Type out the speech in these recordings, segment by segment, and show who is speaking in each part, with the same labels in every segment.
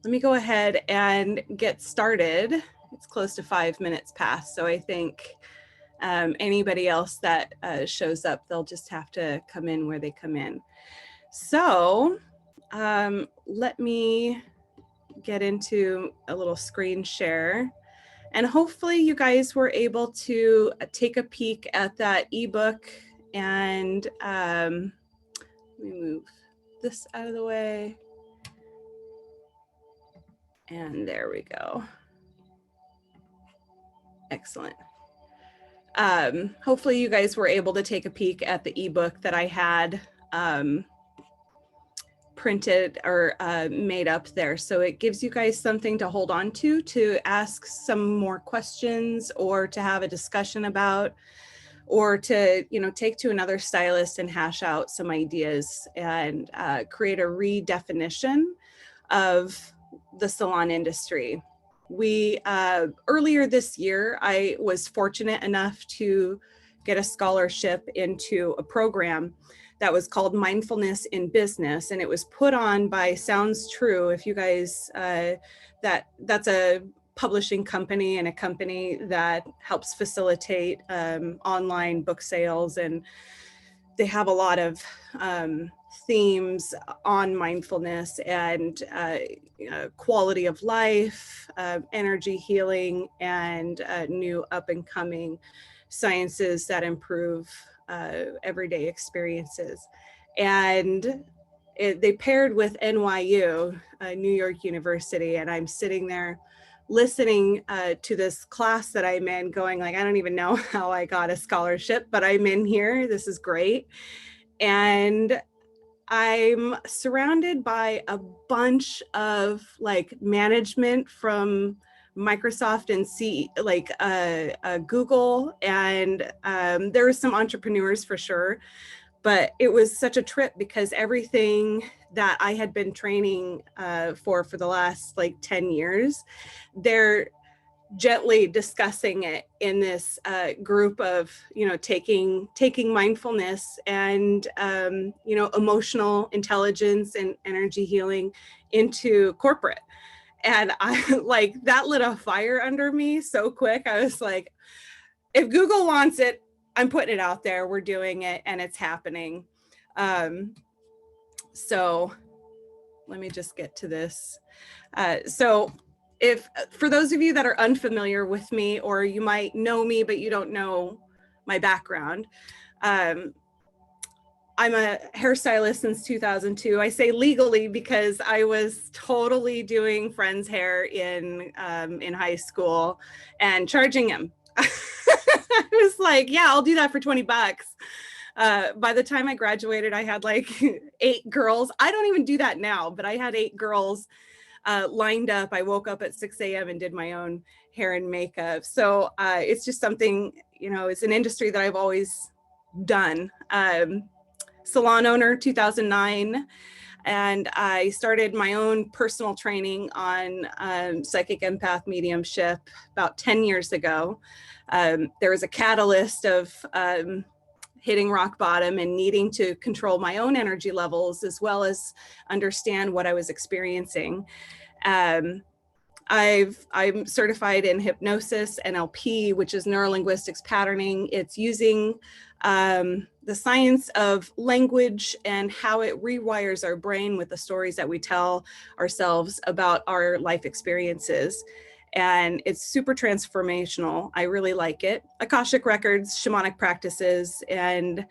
Speaker 1: Let me go ahead and get started. It's close to 5 minutes past, so I think anybody else that shows up, they'll just have to come in where they come in. So let me get into a little screen share. And hopefully you guys were able to take a peek at that ebook. And let me move this out of the way. And there we go. Excellent. Hopefully you guys were able to take a peek at the ebook that I had printed or made up there. So it gives you guys something to hold on to ask some more questions or to have a discussion about, or to, take to another stylist and hash out some ideas and create a redefinition of the salon industry. We, earlier this year, I was fortunate enough to get a scholarship into a program that was called Mindfulness in Business, and it was put on by Sounds True. If you guys, that's a publishing company and a company that helps facilitate online book sales, and they have a lot of themes on mindfulness and quality of life, energy healing, and new up and coming sciences that improve everyday experiences. And they paired with NYU, New York University, and I'm sitting there listening to this class that I'm in going like, I don't even know how I got a scholarship, but I'm in here, this is great. And I'm surrounded by a bunch of like management from Microsoft and Google, and there were some entrepreneurs for sure, but it was such a trip because everything that I had been training for the last like 10 years, they're gently discussing it in this group of, taking mindfulness and, emotional intelligence and energy healing into corporate. And I like that lit a fire under me so quick. I was like, if Google wants it, I'm putting it out there. We're doing it and it's happening. So let me just get to this. So if for those of you that are unfamiliar with me, or you might know me, but you don't know my background, I'm a hairstylist since 2002. I say legally because I was totally doing friends' hair in high school and charging him. I was like, yeah, I'll do that for 20 bucks. By the time I graduated, I had like 8 girls. I don't even do that now, but I had 8 girls lined up. I woke up at 6 a.m. and did my own hair and makeup. So it's just something, it's an industry that I've always done. Salon owner, 2009. And I started my own personal training on psychic empath mediumship about 10 years ago. There was a catalyst of hitting rock bottom and needing to control my own energy levels as well as understand what I was experiencing. I'm certified in hypnosis, NLP, which is neurolinguistics patterning. It's using the science of language and how it rewires our brain with the stories that we tell ourselves about our life experiences. And it's super transformational. I really like it. Akashic records, shamanic practices, and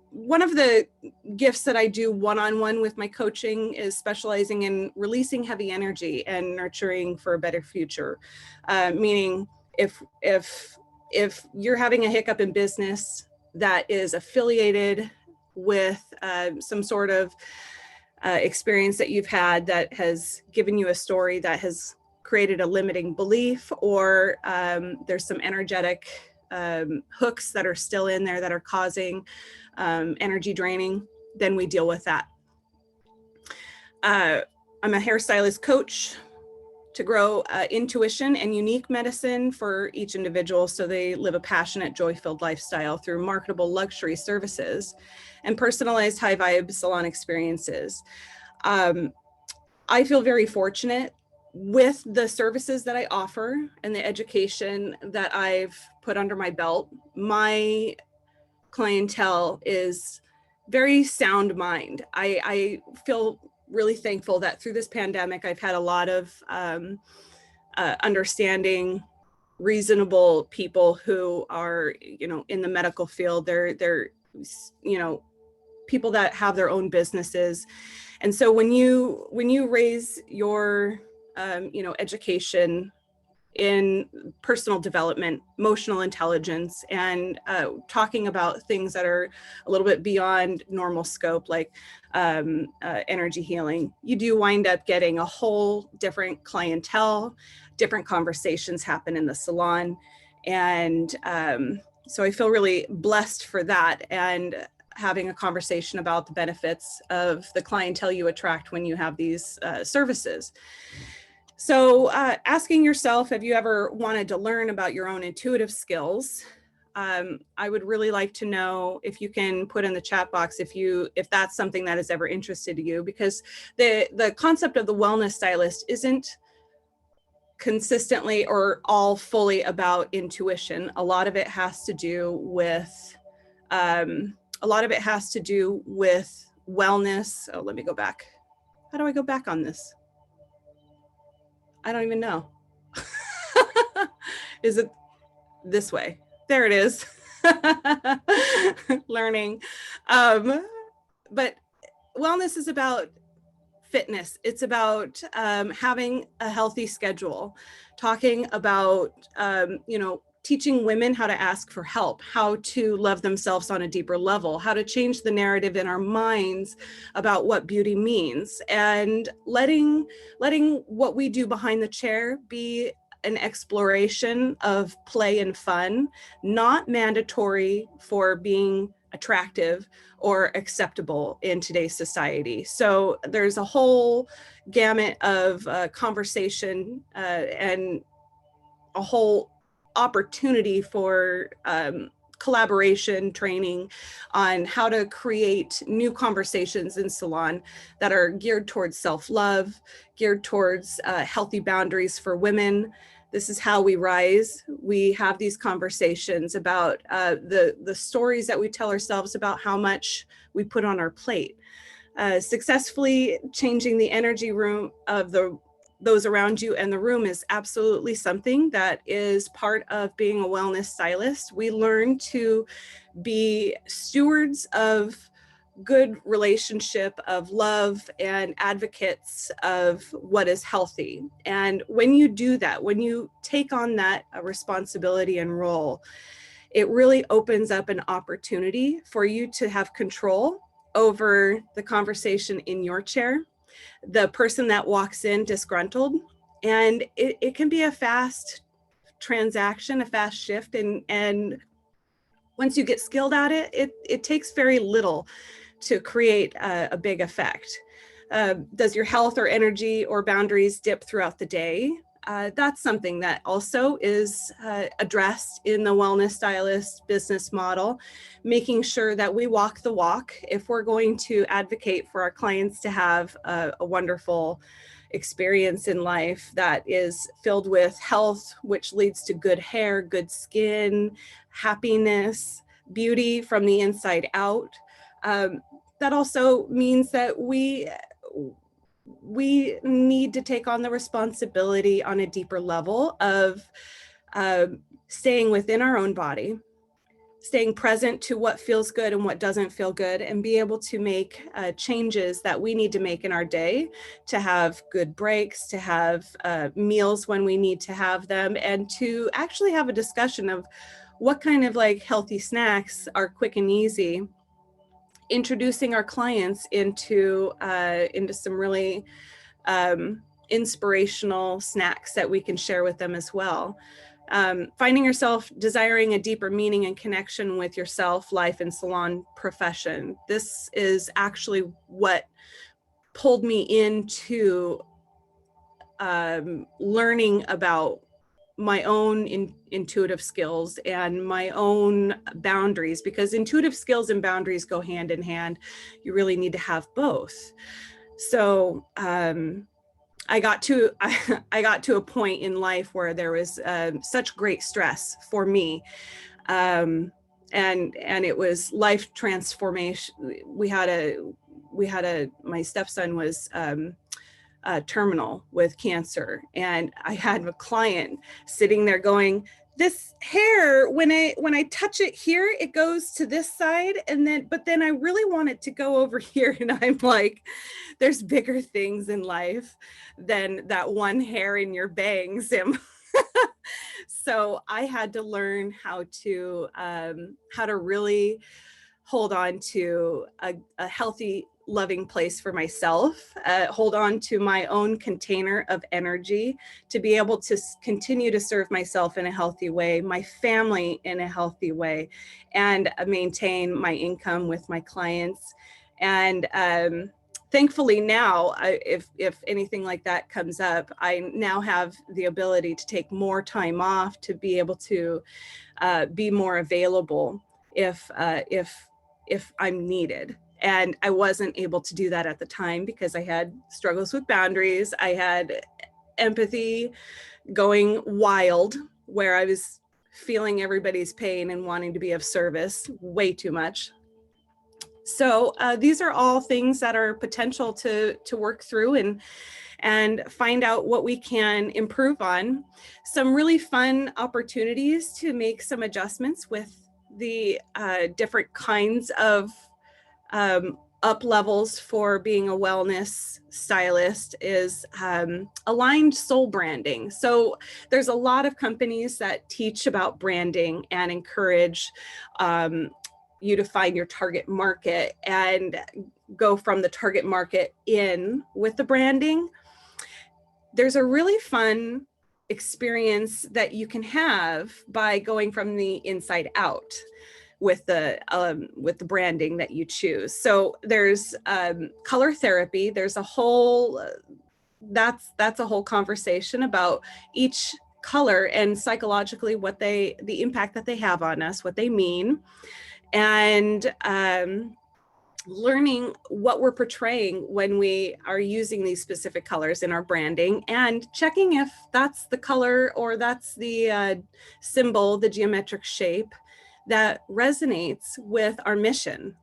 Speaker 1: one of the gifts that I do one-on-one with my coaching is specializing in releasing heavy energy and nurturing for a better future. Meaning if you're having a hiccup in business that is affiliated with some sort of experience that you've had that has given you a story that has created a limiting belief, or there's some energetic hooks that are still in there that are causing energy draining, then we deal with that. I'm a hairstylist coach to grow intuition and unique medicine for each individual so they live a passionate, joy-filled lifestyle through marketable luxury services and personalized high-vibe salon experiences. I feel very fortunate with the services that I offer and the education that I've put under my belt. My clientele is very sound mind. I feel really thankful that through this pandemic, I've had a lot of understanding, reasonable people who are, in the medical field. They're people that have their own businesses. And so when you raise your, education in personal development, emotional intelligence, and talking about things that are a little bit beyond normal scope, like energy healing, you do wind up getting a whole different clientele, different conversations happen in the salon. And So I feel really blessed for that, and having a conversation about the benefits of the clientele you attract when you have these services. So asking yourself, have you ever wanted to learn about your own intuitive skills? I would really like to know if you can put in the chat box if that's something that has ever interested you, because the concept of the wellness stylist isn't consistently or all fully about intuition. A lot of it has to do with wellness. Oh, let me go back. How do I go back on this? I don't even know. Is it this way? There it is. Learning. But wellness is about fitness. It's about having a healthy schedule, talking about, teaching women how to ask for help, how to love themselves on a deeper level, how to change the narrative in our minds about what beauty means, and letting what we do behind the chair be an exploration of play and fun, not mandatory for being attractive or acceptable in today's society. So there's a whole gamut of conversation and a whole opportunity for collaboration training on how to create new conversations in Salon that are geared towards self-love, geared towards healthy boundaries for women. This is how we rise. We have these conversations about the stories that we tell ourselves about how much we put on our plate. Successfully changing the energy room of those around you and the room is absolutely something that is part of being a wellness stylist. We learn to be stewards of good relationship, of love, and advocates of what is healthy. And when you do that, when you take on that responsibility and role, it really opens up an opportunity for you to have control over the conversation in your chair, the person that walks in disgruntled, and it can be a fast transaction, a fast shift, and once you get skilled at it, it takes very little to create a big effect. Does your health or energy or boundaries dip throughout the day? That's something that also is addressed in the wellness stylist business model, making sure that we walk the walk if we're going to advocate for our clients to have a wonderful experience in life that is filled with health, which leads to good hair, good skin, happiness, beauty from the inside out. That also means that we need to take on the responsibility on a deeper level of staying within our own body, staying present to what feels good and what doesn't feel good, and be able to make changes that we need to make in our day to have good breaks, to have meals when we need to have them, and to actually have a discussion of what kind of like healthy snacks are quick and easy, introducing our clients into some really inspirational snacks that we can share with them as well. Finding yourself desiring a deeper meaning and connection with yourself, life, and salon profession. This is actually what pulled me into learning about my own intuitive skills and my own boundaries, because intuitive skills and boundaries go hand in hand. You really need to have both. So I got to a point in life where there was such great stress for me, and it was life transformation. My stepson was terminal with cancer, and I had a client sitting there going, this hair, when I touch it here, it goes to this side, but then I really want it to go over here. And I'm like, there's bigger things in life than that one hair in your bangs. So I had to learn how to really hold on to a healthy loving place for myself, hold on to my own container of energy to be able to continue to serve myself in a healthy way, my family in a healthy way, and maintain my income with my clients. And thankfully now, if anything like that comes up, I now have the ability to take more time off to be able to be more available if I'm needed. And I wasn't able to do that at the time because I had struggles with boundaries. I had empathy going wild, where I was feeling everybody's pain and wanting to be of service way too much. So these are all things that are potential to work through and find out what we can improve on. Some really fun opportunities to make some adjustments with the different kinds of up levels for being a wellness stylist is aligned soul branding. So there's a lot of companies that teach about branding and encourage you to find your target market and go from the target market in with the branding. There's a really fun experience that you can have by going from the inside out with the branding that you choose. So there's color therapy. There's a whole that's a whole conversation about each color and psychologically what the impact that they have on us, what they mean, and learning what we're portraying when we are using these specific colors in our branding, and checking if that's the color or that's the symbol, the geometric shape that resonates with our mission.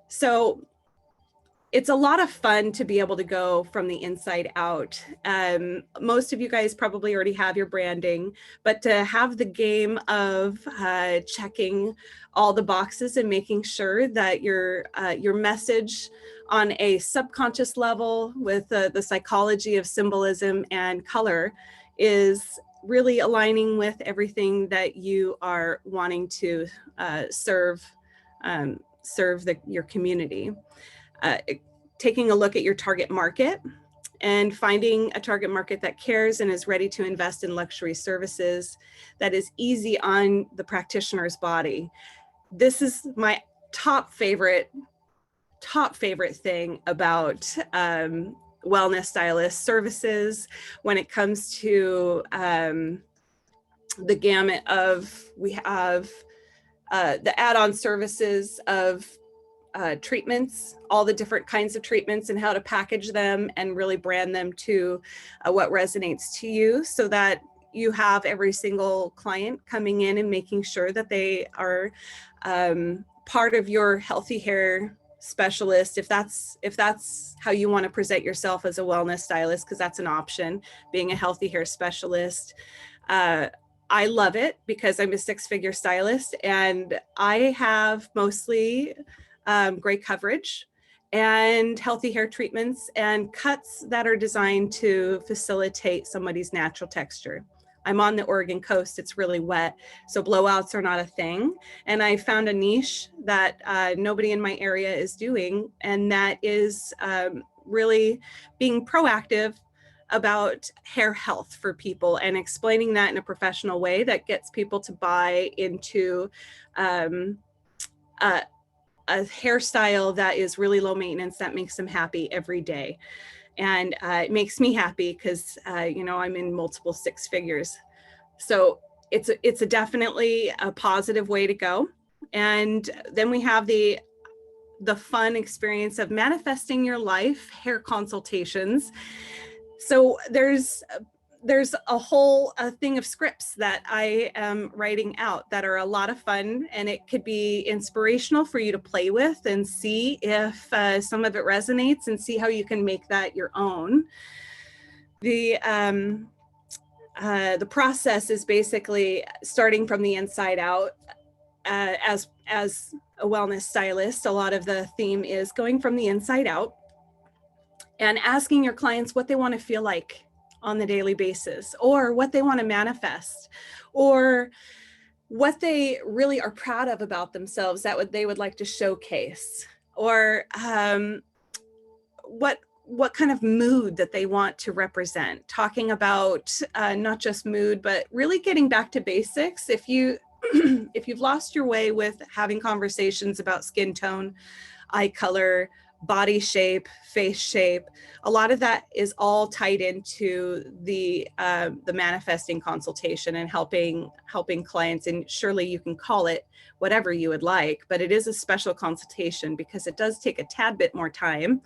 Speaker 1: So it's a lot of fun to be able to go from the inside out. Most of you guys probably already have your branding, but to have the game of checking all the boxes and making sure that your message on a subconscious level with the psychology of symbolism and color is really aligning with everything that you are wanting to serve your community. Taking a look at your target market and finding a target market that cares and is ready to invest in luxury services that is easy on the practitioner's body. This is my top favorite thing about wellness stylist services when it comes to the gamut of, we have the add-on services of treatments, all the different kinds of treatments and how to package them and really brand them to what resonates to you, so that you have every single client coming in and making sure that they are part of your healthy hair specialist, if that's how you want to present yourself as a wellness stylist, because that's an option, being a healthy hair specialist. I love it because I'm a six-figure stylist and I have mostly great coverage and healthy hair treatments and cuts that are designed to facilitate somebody's natural texture. I'm on the Oregon coast, it's really wet, so blowouts are not a thing. And I found a niche that nobody in my area is doing, and that is really being proactive about hair health for people and explaining that in a professional way that gets people to buy into a hairstyle that is really low maintenance, that makes them happy every day. And it makes me happy because, you know, I'm in multiple six figures. So it's a definitely a positive way to go. And then we have the fun experience of manifesting your life hair consultations. So there's a whole thing of scripts that I am writing out that are a lot of fun, and it could be inspirational for you to play with and see if some of it resonates and see how you can make that your own. The process is basically starting from the inside out. As a wellness stylist, a lot of the theme is going from the inside out and asking your clients what they want to feel like on the daily basis, or what they want to manifest, or what they really are proud of about themselves that they would like to showcase, or what kind of mood that they want to represent, talking about not just mood, but really getting back to basics. If you've lost your way with having conversations about skin tone, eye color, body shape, face shape, a lot of that is all tied into the manifesting consultation and helping clients. And surely you can call it whatever you would like, but it is a special consultation because it does take a tad bit more time,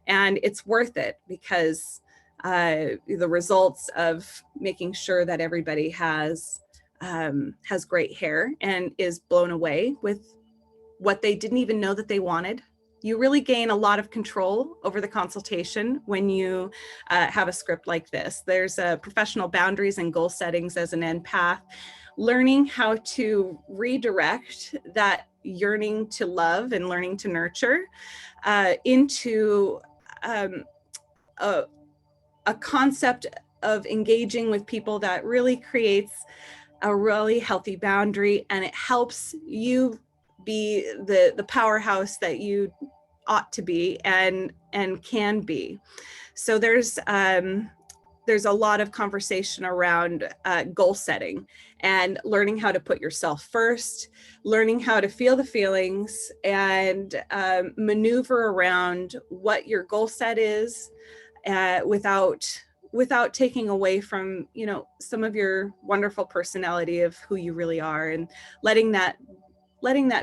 Speaker 1: and it's worth it because the results of making sure that everybody has great hair and is blown away with what they didn't even know that they wanted. You really gain a lot of control over the consultation when you have a script like this. There's professional boundaries and goal settings as an empath, learning how to redirect that yearning to love and learning to nurture into a concept of engaging with people that really creates a really healthy boundary, and it helps you be the powerhouse that you ought to be and can be. So there's a lot of conversation around goal setting and learning how to put yourself first, learning how to feel the feelings and maneuver around what your goal set is without taking away from, you know, some of your wonderful personality of who you really are, and letting that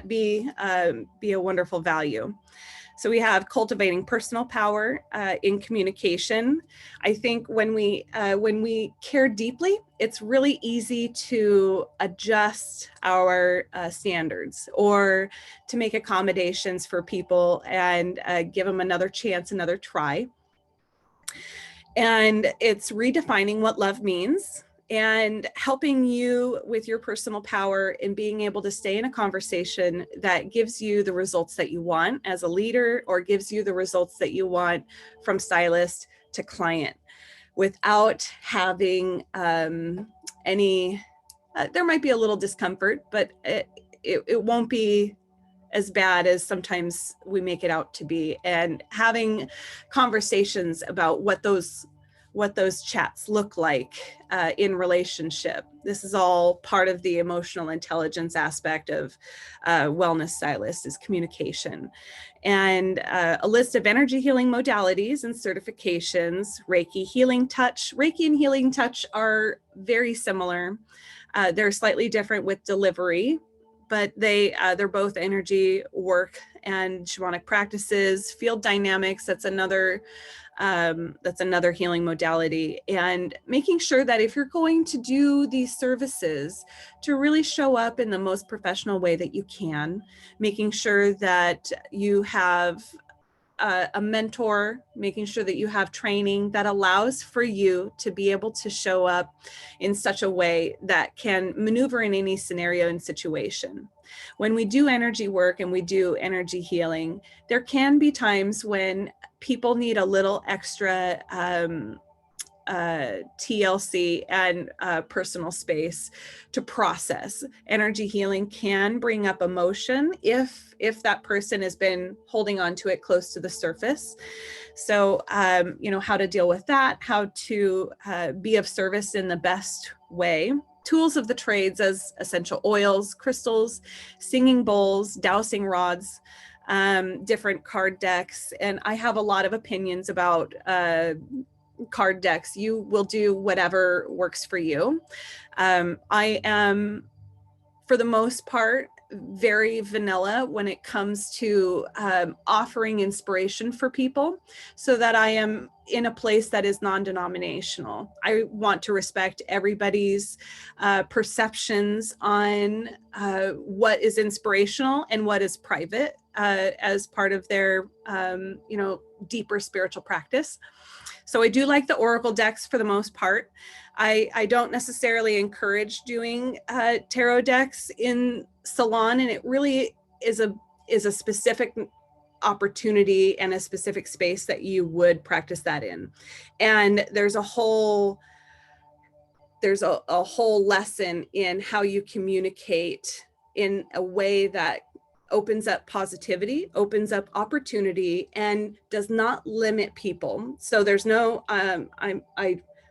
Speaker 1: be a wonderful value. So we have cultivating personal power in communication. I think when we care deeply, it's really easy to adjust our standards or to make accommodations for people and give them another chance, another try. And it's redefining what love means and helping you with your personal power and being able to stay in a conversation that gives you the results that you want as a leader, or gives you the results that you want from stylist to client, without having any, there might be a little discomfort, but it won't be as bad as sometimes we make it out to be. And having conversations about what those chats look like in relationship. This is all part of the emotional intelligence aspect of wellness stylist, is communication. And a list of energy healing modalities and certifications, Reiki, healing touch. Reiki and healing touch are very similar. They're slightly different with delivery, but they're both energy work and shamanic practices. Field dynamics, that's another healing modality. And making sure that if you're going to do these services, to really show up in the most professional way that you can, making sure that you have a mentor, making sure that you have training that allows for you to be able to show up in such a way that can maneuver in any scenario and situation. When we do energy work and we do energy healing, there can be times when people need a little extra TLC and personal space to process. Energy healing can bring up emotion if that person has been holding on to it close to the surface. So, you know, how to deal with that, how to be of service in the best way. Tools of the trades as essential oils, crystals, singing bowls, dowsing rods, different card decks. And I have a lot of opinions about card decks. You will do whatever works for you. I am, for the most part, very vanilla when it comes to offering inspiration for people, so that I am in a place that is non-denominational. I want to respect everybody's perceptions on what is inspirational and what is private as part of their you know, deeper spiritual practice. So I do like the oracle decks for the most part. I don't necessarily encourage doing tarot decks in Salon, and it really is a specific opportunity and a specific space that you would practice that in. And there's a whole lesson in how you communicate in a way that opens up positivity, opens up opportunity, and does not limit people. So there's no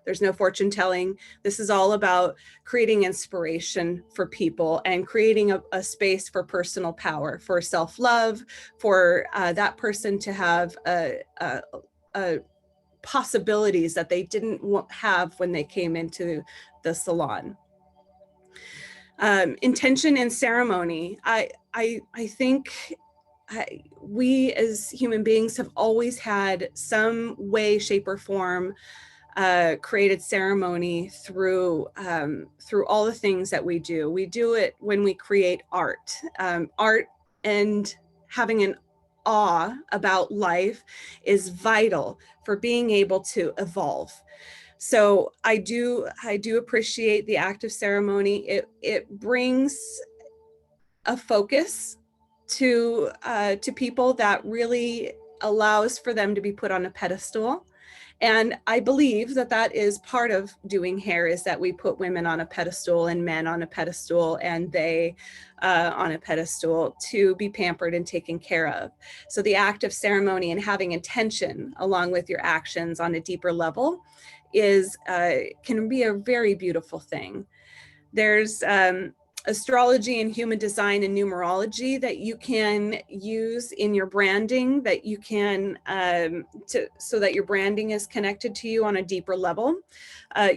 Speaker 1: there's no fortune telling. This is all about creating inspiration for people and creating a space for personal power, for self-love, for that person to have possibilities that they didn't have when they came into the salon. Intention and ceremony. I think we as human beings have always had some way, shape, or form created ceremony through all the things that we do. We do it when we create art. Art and having an awe about life is vital for being able to evolve. So I do appreciate the act of ceremony. It brings a focus to people that really allows for them to be put on a pedestal. And I believe that that is part of doing hair, is that we put women on a pedestal and men on a pedestal and they on a pedestal to be pampered and taken care of. So the act of ceremony and having intention along with your actions on a deeper level is can be a very beautiful thing. There's astrology and human design and numerology that you can use in your branding, that you can so that your branding is connected to you on a deeper level.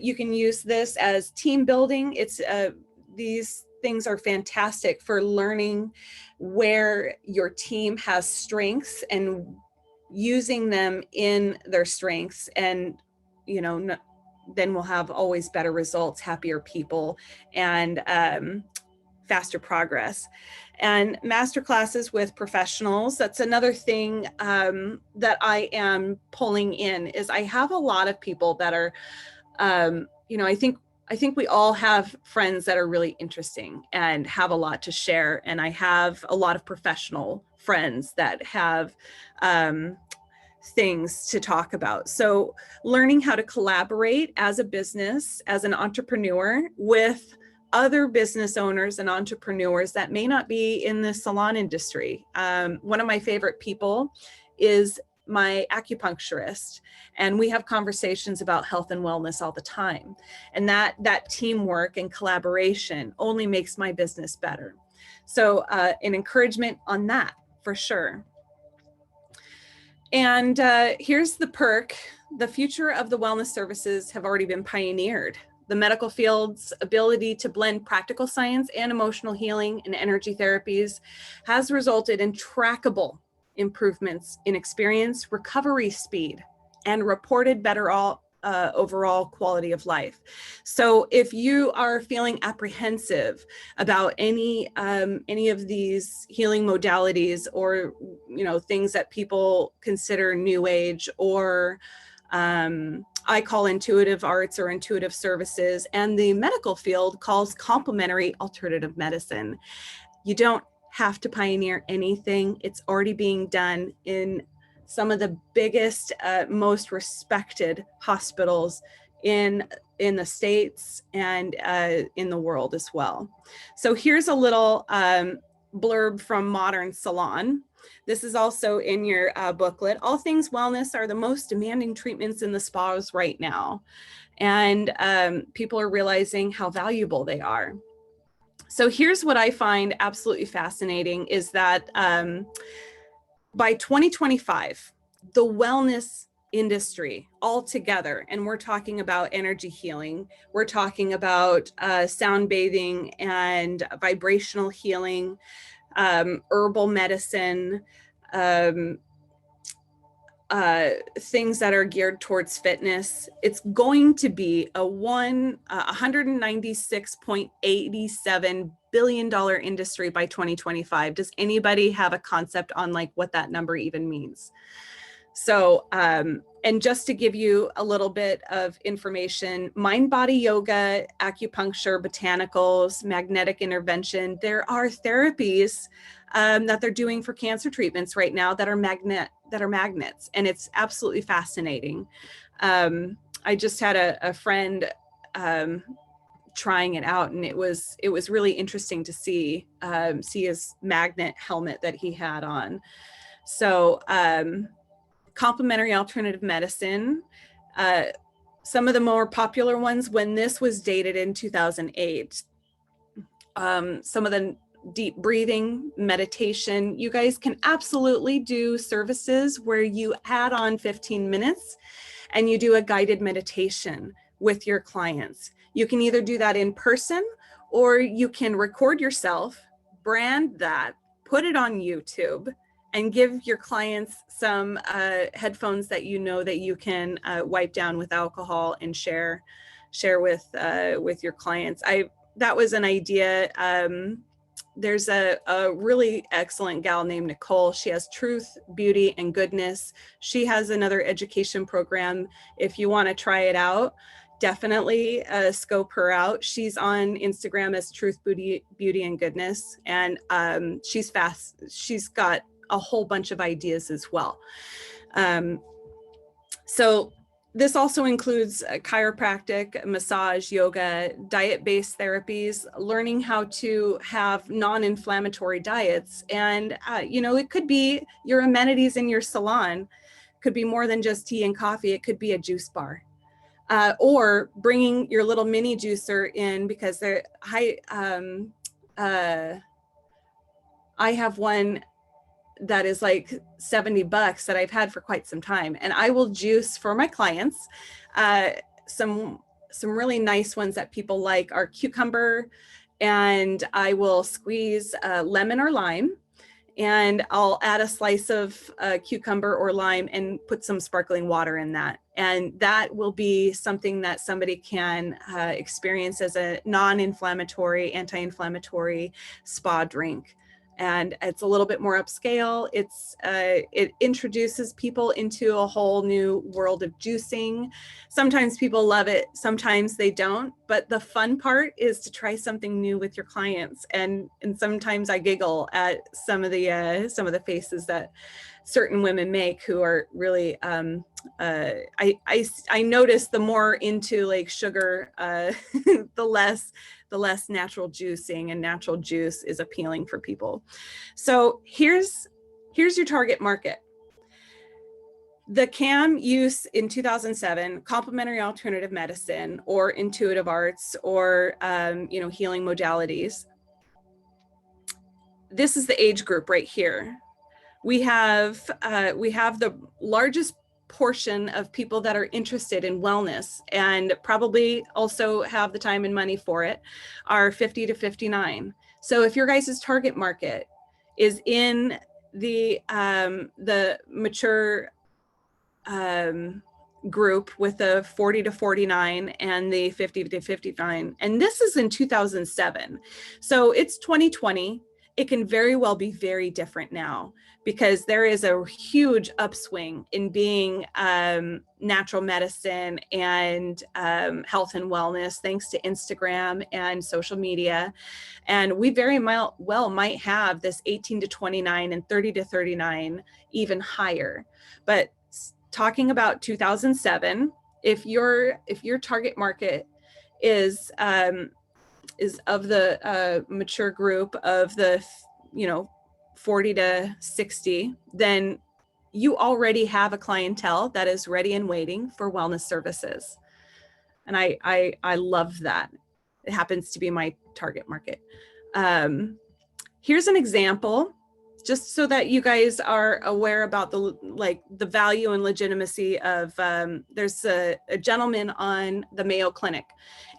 Speaker 1: You can use this as team building. It's these things are fantastic for learning where your team has strengths and using them in their strengths, and then we'll have always better results, happier people, and faster progress. And master classes with professionals, that's another thing that I am pulling in, is I have a lot of people that are, I think we all have friends that are really interesting and have a lot to share. And I have a lot of professional friends that have things to talk about. So learning how to collaborate as a business, as an entrepreneur, with other business owners and entrepreneurs that may not be in the salon industry. One of my favorite people is my acupuncturist, and we have conversations about health and wellness all the time. And that teamwork and collaboration only makes my business better. So an encouragement on that for sure. And here's the perk. The future of the wellness services have already been pioneered. The medical field's ability to blend practical science and emotional healing and energy therapies has resulted in trackable improvements in experience, recovery speed, and reported better overall quality of life. So if you are feeling apprehensive about any of these healing modalities, or things that people consider new age, or I call intuitive arts or intuitive services, and the medical field calls complementary alternative medicine, you don't have to pioneer anything. It's already being done in some of the biggest, most respected hospitals in the States and in the world as well. So here's a little blurb from Modern Salon. This is also in your booklet. All things wellness are the most demanding treatments in the spas right now. And people are realizing how valuable they are. So here's what I find absolutely fascinating is that by 2025, the wellness industry altogether, and we're talking about energy healing, we're talking about sound bathing and vibrational healing, herbal medicine, things that are geared towards fitness. It's going to be a $196.87 billion industry by 2025. Does anybody have a concept on what that number even means? So, and just to give you a little bit of information, mind-body yoga, acupuncture, botanicals, magnetic intervention, there are therapies that they're doing for cancer treatments right now that are magnets, and it's absolutely fascinating. I just had a friend trying it out, and it was really interesting to see his magnet helmet that he had on. So complementary alternative medicine, some of the more popular ones when this was dated in 2008, some of the deep breathing, meditation. You guys can absolutely do services where you add on 15 minutes and you do a guided meditation with your clients. You can either do that in person, or you can record yourself, brand that, put it on YouTube, and give your clients some headphones that you know that you can wipe down with alcohol and share with your clients. That was an idea. There's a really excellent gal named Nicole. She has Truth, Beauty, and Goodness. She has another education program. If you want to try it out, definitely scope her out. She's on Instagram as Truth, Beauty, and Goodness. And she's fast. She's got a whole bunch of ideas as well. So this also includes chiropractic, massage, yoga, diet-based therapies, learning how to have non-inflammatory diets. And, it could be your amenities in your salon, could be more than just tea and coffee. It could be a juice bar, or bringing your little mini juicer in, because they're I have one that is like $70 that I've had for quite some time. And I will juice for my clients. Some really nice ones that people like are cucumber, and I will squeeze lemon or lime, and I'll add a slice of cucumber or lime and put some sparkling water in that. And that will be something that somebody can experience as a non-inflammatory, anti-inflammatory spa drink. And it's a little bit more upscale. It introduces people into a whole new world of juicing. Sometimes people love it, sometimes they don't. But the fun part is to try something new with your clients. And sometimes I giggle at some of the faces that certain women make, who are really I notice the more into like sugar, the less natural juicing and natural juice is appealing for people. So here's your target market. The CAM use in 2007, complementary alternative medicine or intuitive arts or healing modalities. This is the age group right here. We have the largest portion of people that are interested in wellness and probably also have the time and money for it are 50 to 59. So if your guys' target market is in the mature group with the 40 to 49 and the 50 to 59, and this is in 2007. So it's 2020. It can very well be very different now, because there is a huge upswing in being natural medicine and health and wellness, thanks to Instagram and social media. And we very well might have this 18 to 29 and 30 to 39 even higher. But talking about 2007, if your target market is of the mature group of the 40 to 60, then you already have a clientele that is ready and waiting for wellness services. And I love that. It happens to be my target market. Here's an example, just so that you guys are aware about the value and legitimacy of, there's a gentleman on the Mayo Clinic,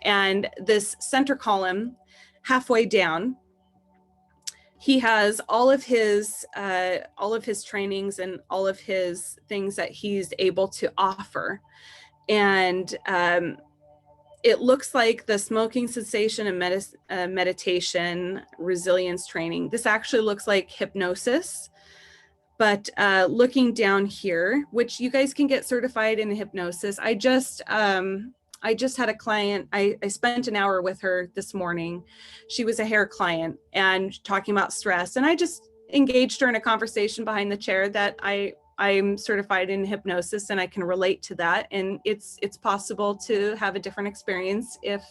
Speaker 1: and this center column halfway down, he has all of his trainings and all of his things that he's able to offer. And it looks like the smoking cessation and meditation resilience training. This actually looks like hypnosis. But looking down here, which you guys can get certified in hypnosis. I just had a client, I spent an hour with her this morning. She was a hair client and talking about stress. And I just engaged her in a conversation behind the chair that I'm certified in hypnosis and I can relate to that. And it's possible to have a different experience if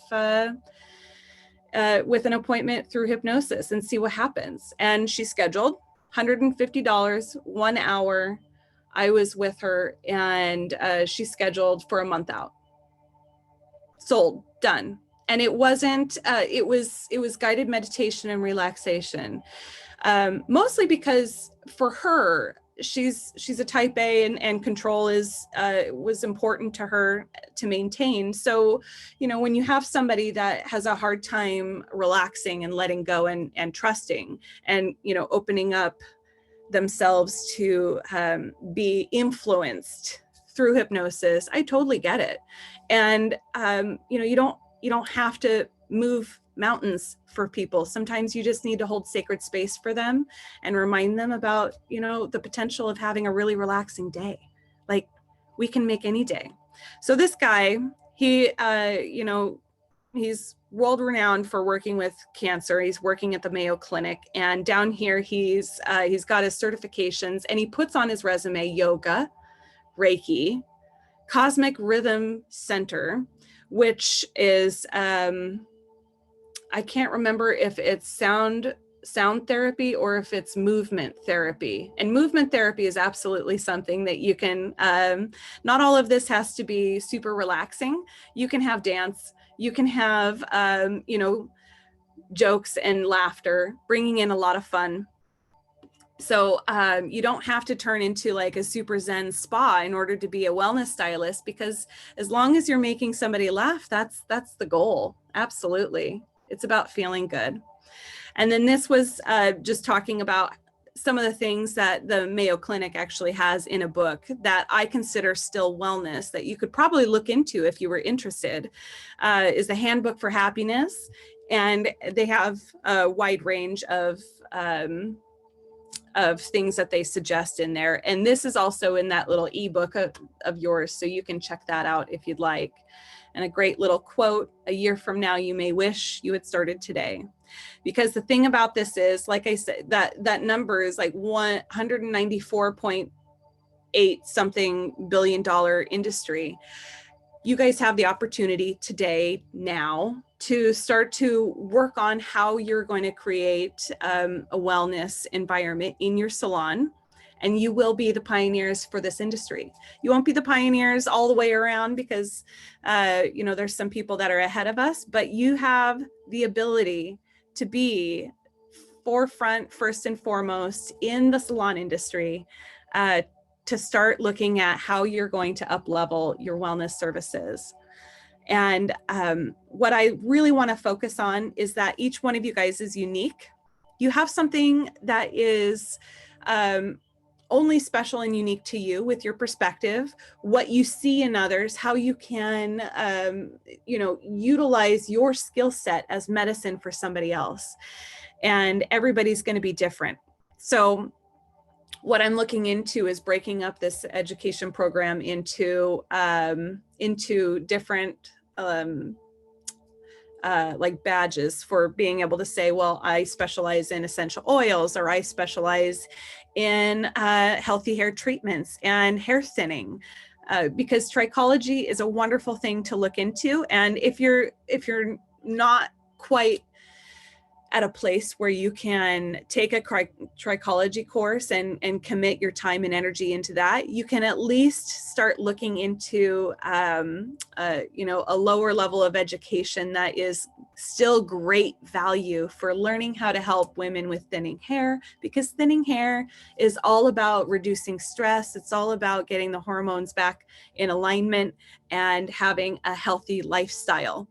Speaker 1: with an appointment through hypnosis and see what happens. And she scheduled $150, 1 hour. I was with her, and she scheduled for a month out. Sold, done. And it wasn't, it was guided meditation and relaxation. Mostly because for her, she's a type A, and control was important to her to maintain. So, you know, when you have somebody that has a hard time relaxing and letting go and trusting and, you know, opening up themselves to be influenced through hypnosis, I totally get it. And you know, you don't have to move mountains for people. Sometimes you just need to hold sacred space for them and remind them about, you know, the potential of having a really relaxing day. Like, we can make any day. So this guy, he you know, he's world renowned for working with cancer. He's working at the Mayo Clinic, and down here he's got his certifications, and he puts on his resume yoga, Reiki, Cosmic Rhythm Center, which is I can't remember if it's sound therapy or if it's movement therapy. And movement therapy is absolutely something that you can, not all of this has to be super relaxing. You can have dance, you can have, you know, jokes and laughter, bringing in a lot of fun. So you don't have to turn into like a super Zen spa in order to be a wellness stylist, because as long as you're making somebody laugh, that's the goal. Absolutely. It's about feeling good. And then this was just talking about some of the things that the Mayo Clinic actually has in a book that I consider still wellness that you could probably look into if you were interested, is the Handbook for Happiness. And they have a wide range of things that they suggest in there. And this is also in that little ebook of yours, so you can check that out if you'd like. And a great little quote: "A year from now, you may wish you had started today." Because the thing about this is, like I said, that number is like 194.8 something $billion industry. You guys have the opportunity today, now, to start to work on how you're going to create a wellness environment in your salon. And you will be the pioneers for this industry. You won't be the pioneers all the way around, because you know, there's some people that are ahead of us, but you have the ability to be forefront, first and foremost, in the salon industry, to start looking at how you're going to up-level your wellness services. And what I really want to focus on is that each one of you guys is unique. You have something that is only special and unique to you, with your perspective, what you see in others, how you can, you know, utilize your skill set as medicine for somebody else. And everybody's going to be different. So what I'm looking into is breaking up this education program into different like badges for being able to say, well, I specialize in essential oils, or I specialize in healthy hair treatments and hair thinning, because trichology is a wonderful thing to look into. And if you're not quite at a place where you can take a trichology course and commit your time and energy into that, you can at least start looking into you know, a lower level of education that is still great value for learning how to help women with thinning hair, because thinning hair is all about reducing stress. It's all about getting the hormones back in alignment and having a healthy lifestyle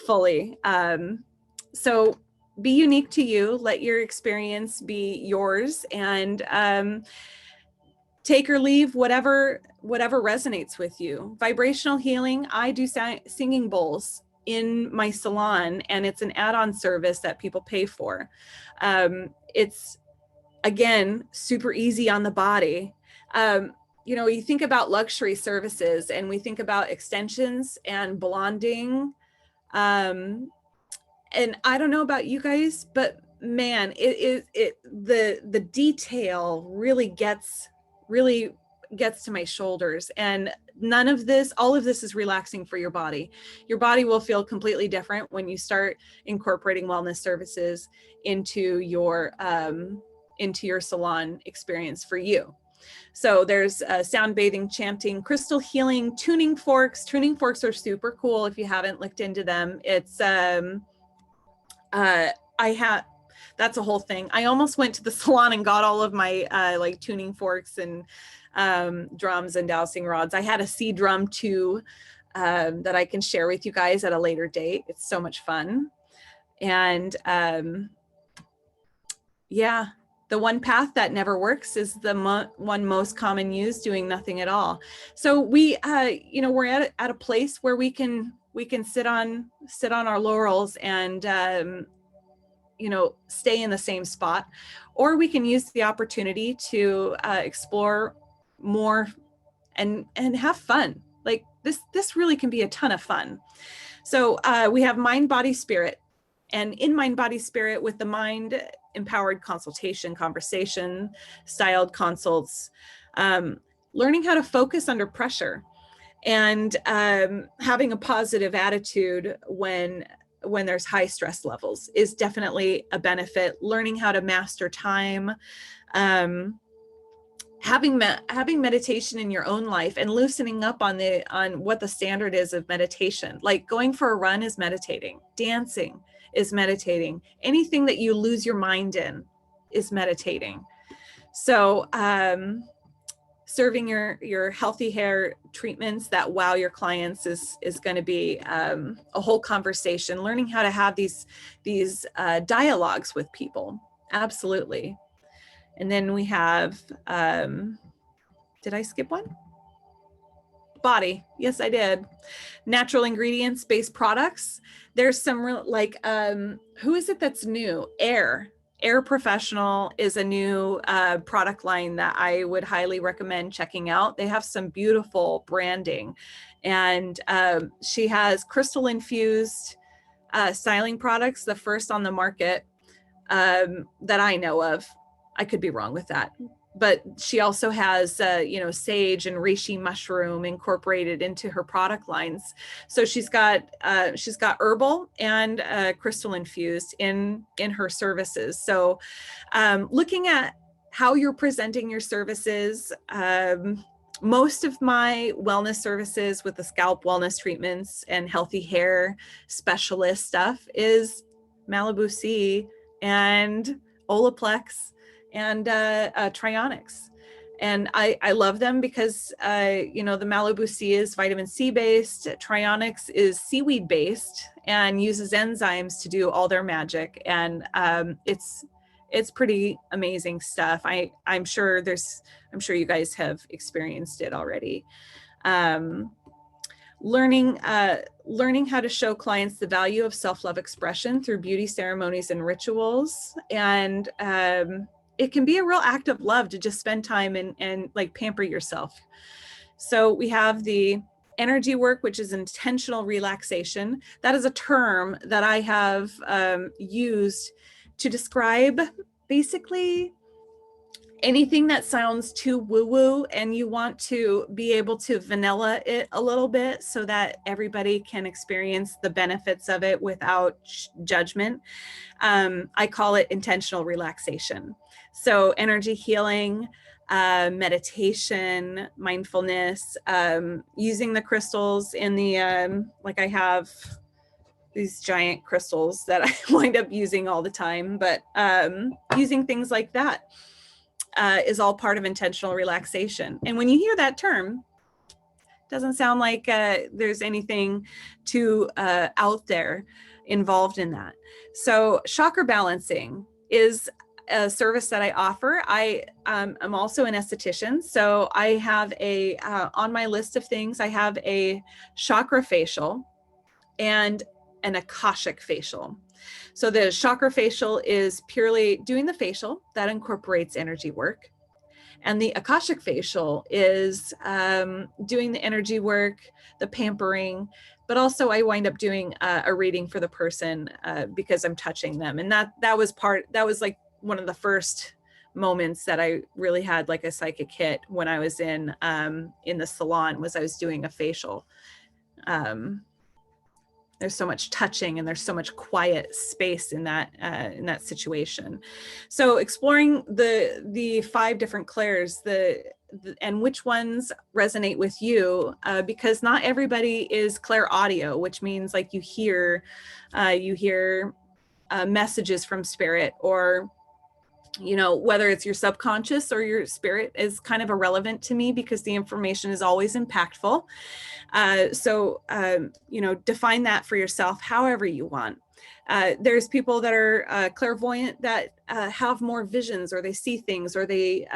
Speaker 1: fully. So be unique to you, let your experience be yours, and take or leave whatever resonates with you. Vibrational healing, I do singing bowls in my salon, and it's an add-on service that people pay for. It's, again, super easy on the body. You know, you think about luxury services, and we think about extensions and blonding. And I don't know about you guys, but man, the detail really gets to my shoulders. And none of this, all of this is relaxing for your body. Your body will feel completely different when you start incorporating wellness services into your salon experience for you. So there's sound bathing, chanting, crystal healing, tuning forks. Tuning forks are super cool if you haven't looked into them. It's that's a whole thing. I almost went to the salon and got all of my like tuning forks and drums and dowsing rods. I had a C drum too that I can share with you guys at a later date. It's so much fun. And yeah, the one path that never works is the one most common used, doing nothing at all. So we, we're at a place where we can sit on our laurels and stay in the same spot, or we can use the opportunity to explore more and have fun. Like this really can be a ton of fun. So we have mind, body, spirit. And in mind, body, spirit, with the mind, empowered consultation, conversation, styled consults, learning how to focus under pressure, and having a positive attitude when there's high stress levels is definitely a benefit. Learning how to master time, having meditation in your own life, and loosening up on what the standard is of meditation. Like going for a run is meditating, dancing is meditating, anything that you lose your mind in is meditating. So serving your healthy hair treatments that wow your clients is going to be a whole conversation. Learning how to have these dialogues with people. Absolutely. And then we have, did I skip one? Body. Yes, I did. Natural ingredients based products. There's some who is it that's new? Air Professional is a new product line that I would highly recommend checking out. They have some beautiful branding, and she has crystal infused styling products, the first on the market that I know of. I could be wrong with that. But she also has, sage and reishi mushroom incorporated into her product lines. So she's got herbal and crystal infused in her services. So looking at how you're presenting your services, most of my wellness services with the scalp wellness treatments and healthy hair specialist stuff is Malibu C and Olaplex and Trionics. And I love them because, the Malibu C is vitamin C based, Trionics is seaweed based and uses enzymes to do all their magic. And it's pretty amazing stuff. I'm sure you guys have experienced it already. Learning how to show clients the value of self-love expression through beauty ceremonies and rituals. And it can be a real act of love to just spend time and like pamper yourself. So we have the energy work, which is intentional relaxation. That is a term that I have used to describe basically anything that sounds too woo-woo and you want to be able to vanilla it a little bit so that everybody can experience the benefits of it without judgment. I call it intentional relaxation. So energy healing, meditation, mindfulness, using the crystals in the, like I have these giant crystals that I wind up using all the time, but using things like that is all part of intentional relaxation. And when you hear that term, it doesn't sound like there's anything too out there involved in that. So chakra balancing is a service that I offer. I'm also an esthetician. So I have on my list of things, I have a chakra facial and an Akashic facial. So the chakra facial is purely doing the facial that incorporates energy work. And the Akashic facial is doing the energy work, the pampering, but also I wind up doing a reading for the person because I'm touching them. And that was like one of the first moments that I really had like a psychic hit when I was in the salon was I was doing a facial. There's so much touching and there's so much quiet space in that situation. So exploring the 5 different clairs, and which ones resonate with you, because not everybody is clairaudio, which means like you hear messages from spirit, or whether it's your subconscious or your spirit is kind of irrelevant to me because the information is always impactful. So define that for yourself however you want. There's people that are clairvoyant that have more visions, or they see things, or they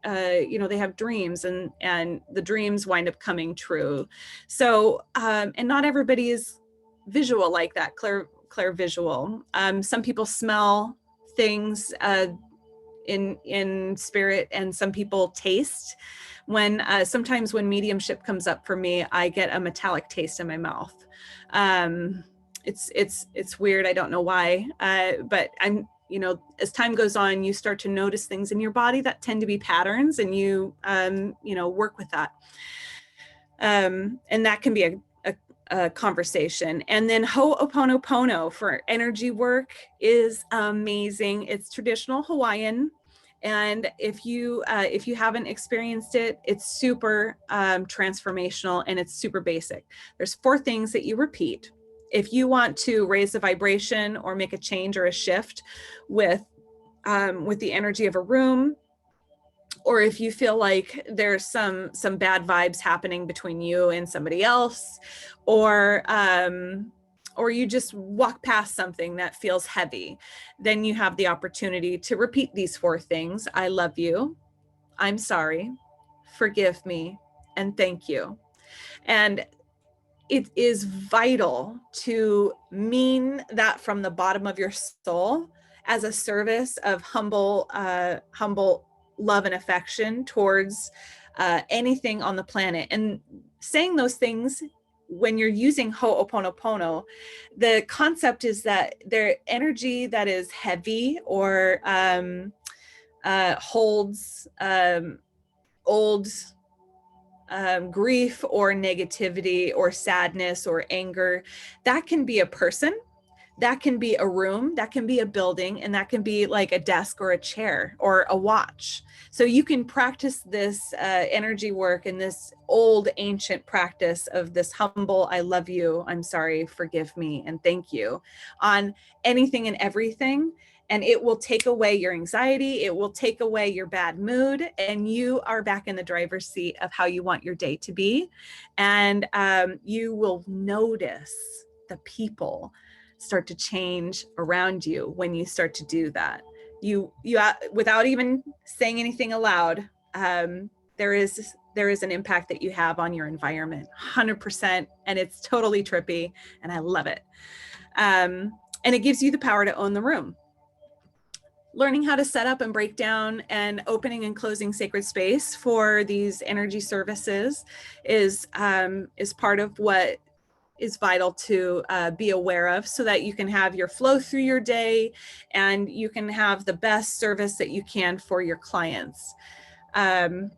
Speaker 1: they have dreams, and the dreams wind up coming true. So and not everybody is visual like that, clair visual. Some people smell things in spirit, and some people taste. Sometimes when mediumship comes up for me, I get a metallic taste in my mouth. It's weird. I don't know why, but as time goes on, you start to notice things in your body that tend to be patterns, and you work with that. And that can be a conversation. And then Ho'oponopono for energy work is amazing. It's traditional Hawaiian. And if you haven't experienced it, it's super transformational, and it's super basic. There's 4 things that you repeat. If you want to raise the vibration or make a change or a shift with the energy of a room, or if you feel like there's some bad vibes happening between you and somebody else, or you just walk past something that feels heavy, then you have the opportunity to repeat these 4 things. I love you, I'm sorry, forgive me, and thank you. And it is vital to mean that from the bottom of your soul as a service of humble love and affection towards anything on the planet. And saying those things when you're using Ho'oponopono, the concept is that their energy that is heavy or holds old grief or negativity or sadness or anger, that can be a person, that can be a room, that can be a building, and that can be like a desk or a chair or a watch. So you can practice this energy work and this old ancient practice of this humble, I love you, I'm sorry, forgive me, and thank you on anything and everything. And it will take away your anxiety, it will take away your bad mood, and you are back in the driver's seat of how you want your day to be. And you will notice the people start to change around you when you start to do that. You without even saying anything aloud, there is an impact that you have on your environment, 100%, and it's totally trippy, and I love it. And it gives you the power to own the room. Learning how to set up and break down and opening and closing sacred space for these energy services is part of what is vital to be aware of, so that you can have your flow through your day and you can have the best service that you can for your clients. A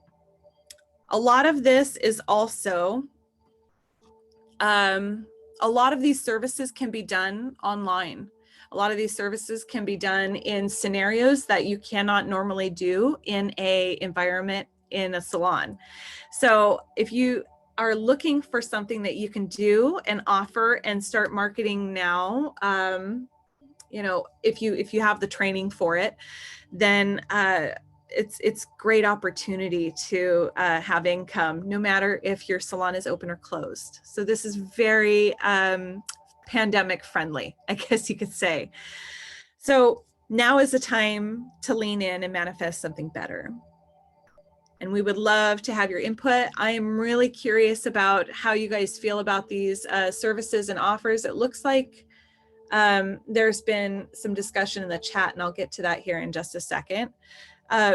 Speaker 1: lot of this is also, a lot of these services can be done online. A lot of these services can be done in scenarios that you cannot normally do in a environment in a salon. So if you are looking for something that you can do and offer and start marketing now, if you have the training for it, then it's great opportunity to have income, no matter if your salon is open or closed. So this is very pandemic friendly, I guess you could say. So now is the time to lean in and manifest something better. And we would love to have your input. I am really curious about how you guys feel about these services and offers. It looks like there's been some discussion in the chat, and I'll get to that here in just a second.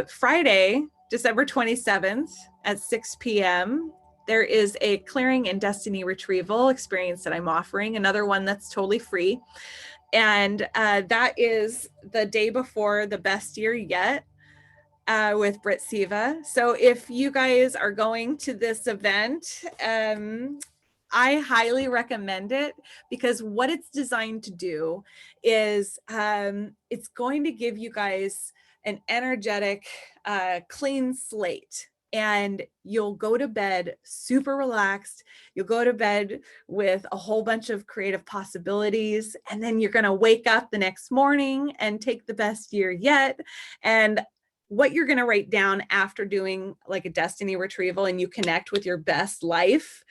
Speaker 1: Friday, December 27th at 6 p.m., there is a clearing and destiny retrieval experience that I'm offering, another one that's totally free. And that is the day before the best year yet with Brit Siva. So if you guys are going to this event, I highly recommend it, because what it's designed to do is it's going to give you guys an energetic, clean slate. And you'll go to bed super relaxed. You'll go to bed with a whole bunch of creative possibilities. And then you're going to wake up the next morning and take the best year yet. And what you're going to write down after doing like a destiny retrieval and you connect with your best life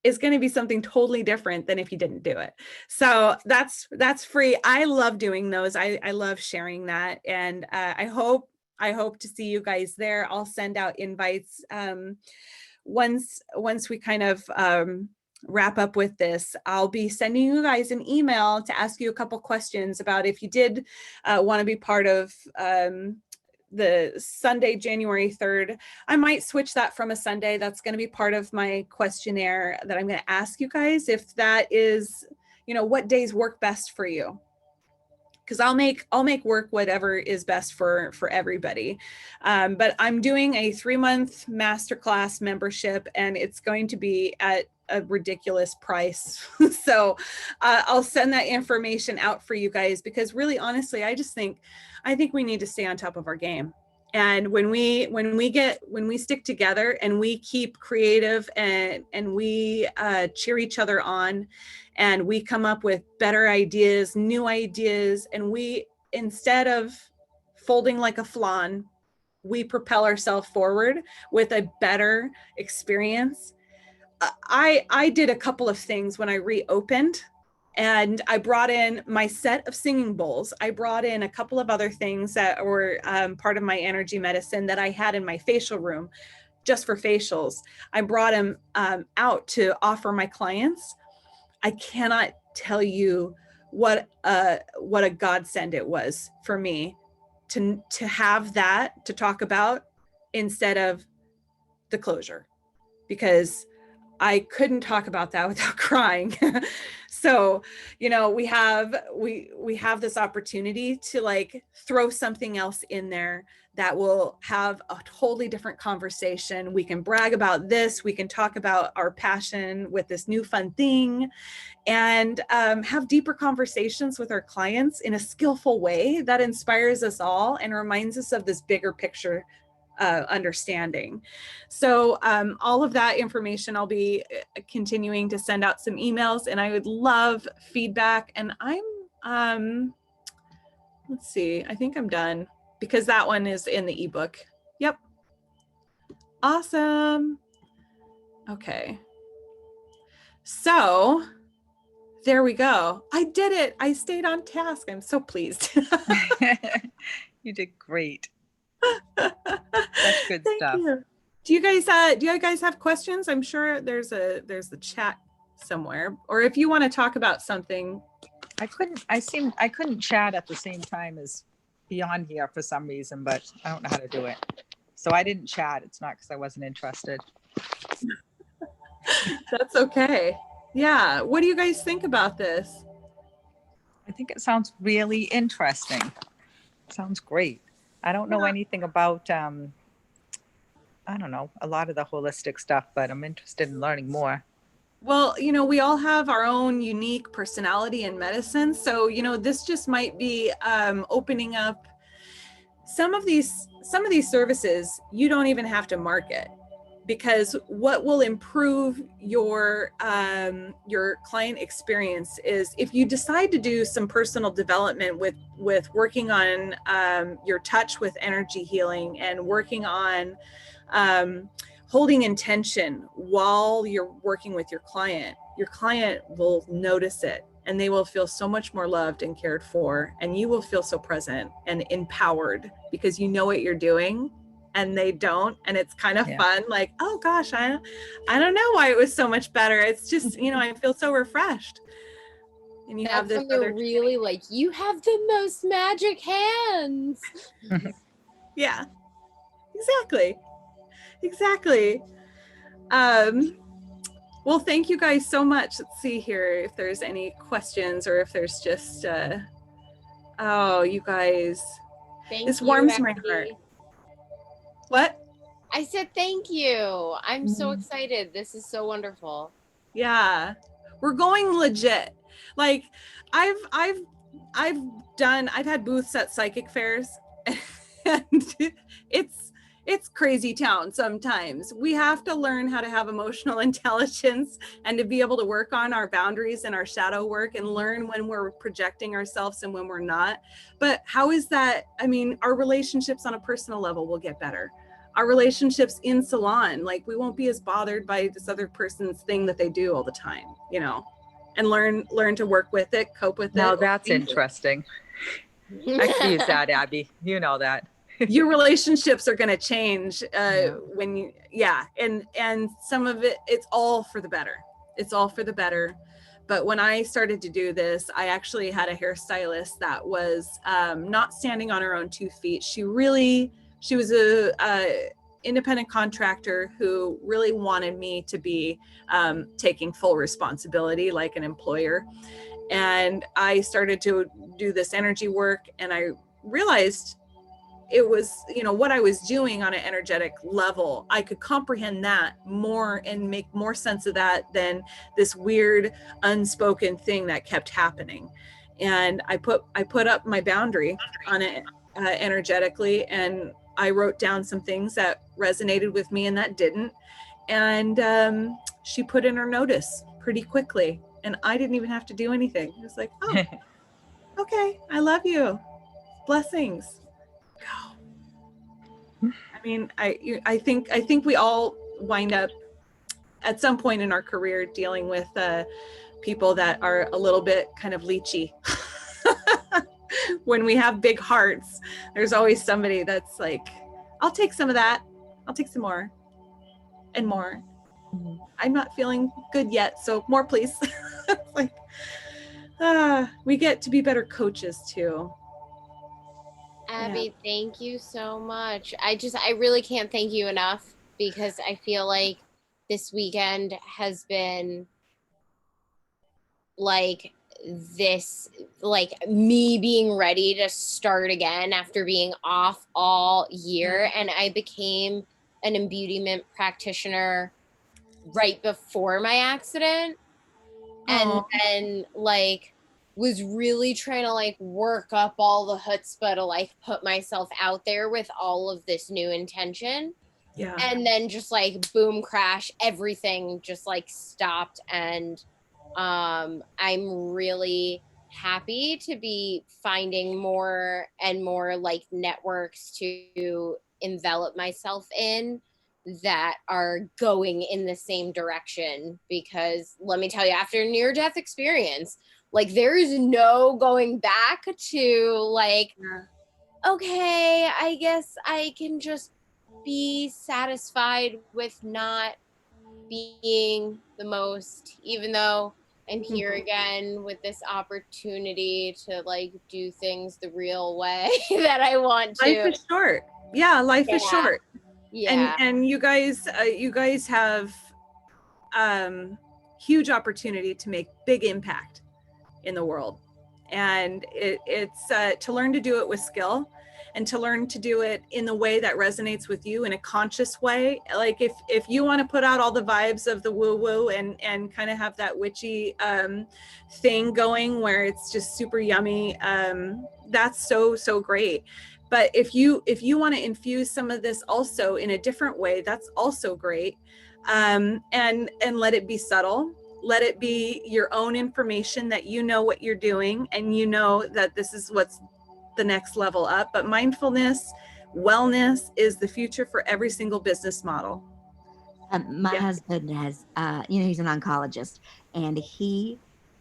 Speaker 1: is going to be something totally different than if you didn't do it. So that's free. I love doing those. I love sharing that. And I hope to see you guys there. I'll send out invites once we kind of wrap up with this. I'll be sending you guys an email to ask you a couple questions about if you did want to be part of the Sunday, January 3rd. I might switch that from a Sunday. That's going to be part of my questionnaire that I'm going to ask you guys, if that is, what days work best for you. Because I'll make work whatever is best for everybody. But I'm doing a 3-month masterclass membership, and it's going to be at a ridiculous price. So I'll send that information out for you guys, because really, honestly, I think we need to stay on top of our game. And when we stick together and we keep creative and we cheer each other on, and we come up with better ideas, new ideas, and we, instead of folding like a flan, we propel ourselves forward with a better experience. I did a couple of things when I reopened, and I brought in my set of singing bowls. I brought in a couple of other things that were part of my energy medicine that I had in my facial room just for facials. I brought them out to offer my clients. I cannot tell you what a godsend it was for me to have that to talk about instead of the closure, because I couldn't talk about that without crying. So, we have this opportunity to like throw something else in there that will have a totally different conversation. We can brag about this. We can talk about our passion with this new fun thing, and have deeper conversations with our clients in a skillful way that inspires us all and reminds us of this bigger picture understanding. So all of that information, I'll be continuing to send out some emails, and I would love feedback. And I'm, let's see, I think I'm done, because that one is in the ebook. Yep. Awesome. Okay. So there we go. I did it. I stayed on task. I'm so pleased.
Speaker 2: You did great. That's good stuff.
Speaker 1: You. Do you guys have questions? I'm sure there's a chat somewhere, or if you want to talk about something.
Speaker 2: I couldn't chat at the same time as be on here for some reason, but I don't know how to do it. So I didn't chat. It's not because I wasn't interested.
Speaker 1: That's okay. Yeah. What do you guys think about this?
Speaker 2: I think it sounds really interesting. It sounds great. I don't know anything about, I don't know, a lot of the holistic stuff, but I'm interested in learning more.
Speaker 1: Well, we all have our own unique personality in medicine. So, this just might be opening up some of these services you don't even have to market, because what will improve your client experience is if you decide to do some personal development with working on your touch with energy healing, and working on holding intention while you're working with your client will notice it, and they will feel so much more loved and cared for, and you will feel so present and empowered because you know what you're doing and they don't. And it's kind of fun, like, oh gosh, I don't know why it was so much better. It's just, I feel so refreshed. And you have this other
Speaker 3: really like, you have the most magic hands.
Speaker 1: Yeah, exactly. Well, thank you guys so much. Let's see here if there's any questions or if there's just, oh, you guys,
Speaker 3: Thank
Speaker 1: this
Speaker 3: you,
Speaker 1: warms my
Speaker 3: Abby.
Speaker 1: heart. What?
Speaker 3: I said thank you. I'm so excited. This is so wonderful.
Speaker 1: Yeah, we're going legit. Like I've had booths at psychic fairs and it's crazy town sometimes. We have to learn how to have emotional intelligence and to be able to work on our boundaries and our shadow work and learn when we're projecting ourselves and when we're not. But how is that? I mean, our relationships on a personal level will get better. Our relationships in salon, like we won't be as bothered by this other person's thing that they do all the time, you know, and learn to work with it, cope with
Speaker 2: Now
Speaker 1: it.
Speaker 2: that's interesting. I could use that, Abby. You know that.
Speaker 1: Your relationships are going to change
Speaker 2: Yeah.
Speaker 1: when you, yeah. And some of it, it's all for the better. It's all for the better. But when I started to do this, I actually had a hairstylist that was not standing on her own 2 feet. She was a independent contractor who really wanted me to be taking full responsibility like an employer. And I started to do this energy work, and I realized it was, you know, what I was doing on an energetic level. I could comprehend that more and make more sense of that than this weird unspoken thing that kept happening. And I put up my boundary on it energetically, and I wrote down some things that resonated with me and that didn't. And she put in her notice pretty quickly, and I didn't even have to do anything. It was like, oh, okay, I love you. Blessings. Go. I mean, I think we all wind up at some point in our career dealing with people that are a little bit kind of leechy. When we have big hearts, there's always somebody that's like, I'll take some of that. I'll take some more and more. I'm not feeling good yet, so more, please. It's like, we get to be better coaches too.
Speaker 3: Abby, thank you so much. I really can't thank you enough, because I feel like this weekend has been like like me being ready to start again after being off all year. And I became an embodiment practitioner right before my accident. And then like was really trying to like work up all the chutzpah to like put myself out there with all of this new intention.
Speaker 1: Yeah.
Speaker 3: And then just like boom crash, everything just like stopped. And I'm really happy to be finding more and more like networks to envelop myself in that are going in the same direction. Because let me tell you, after a near-death experience, like there is no going back to like, okay, I guess I can just be satisfied with not being the most, even though I'm here again with this opportunity to like do things the real way that I want to.
Speaker 1: Life is short. Yeah, life is short.
Speaker 3: Yeah.
Speaker 1: And you guys have huge opportunity to make big impact in the world. And it's to learn to do it with skill, and to learn to do it in the way that resonates with you in a conscious way. Like if you want to put out all the vibes of the woo woo and kind of have that witchy thing going where it's just super yummy, that's so great. But if you want to infuse some of this also in a different way, that's also great. And let it be subtle. Let it be your own information that you know what you're doing, and you know that this is what's the next level up. But mindfulness, wellness is the future for every single business model.
Speaker 4: My husband has, he's an oncologist, and he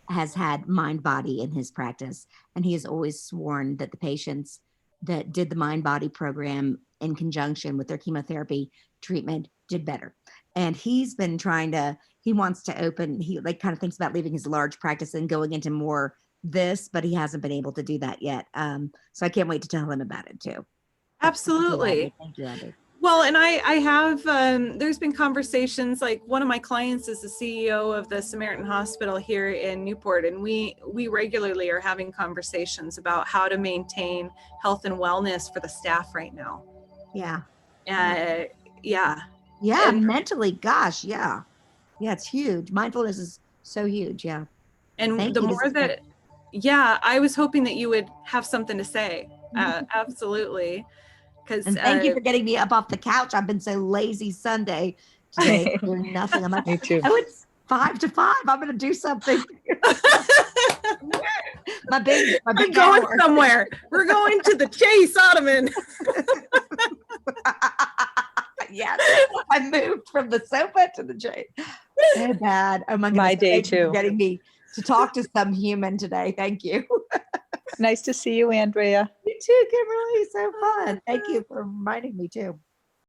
Speaker 4: has had mind body in his practice. And he has always sworn that the patients that did the mind body program in conjunction with their chemotherapy treatment did better. And he's been he wants to open, he like kind of thinks about leaving his large practice and going into more this, but he hasn't been able to do that yet. So I can't wait to tell him about it too.
Speaker 1: Absolutely.
Speaker 4: Thank you, Abby.
Speaker 1: Well, and I have, there's been conversations, like one of my clients is the CEO of the Samaritan Hospital here in Newport, and we regularly are having conversations about how to maintain health and wellness for the staff right now.
Speaker 4: Yeah.
Speaker 1: Yeah.
Speaker 4: Yeah.
Speaker 1: And-
Speaker 4: Mentally, gosh. Yeah. Yeah. It's huge. Mindfulness is so huge. Yeah.
Speaker 1: And
Speaker 4: Thank
Speaker 1: the
Speaker 4: you. This
Speaker 1: more
Speaker 4: is great.
Speaker 1: that, yeah, I was hoping that you would have something to say. Absolutely. Because
Speaker 4: And thank you for getting me up off the couch. I've been so lazy Sunday today, doing nothing. I'm like,
Speaker 2: Me too.
Speaker 4: oh, it's 5 to 5. I'm going to do something. my big
Speaker 1: we're going
Speaker 4: hour.
Speaker 1: somewhere. We're going to the Chase Ottoman.
Speaker 4: Yes, I moved from the sofa to the chair. So bad. Oh my goodness.
Speaker 2: My day
Speaker 4: Thank you for
Speaker 2: too.
Speaker 4: getting me to talk to some human today. Thank you.
Speaker 2: Nice to see you, Andrea.
Speaker 4: You too, Kimberly. So fun. Thank you for reminding me too.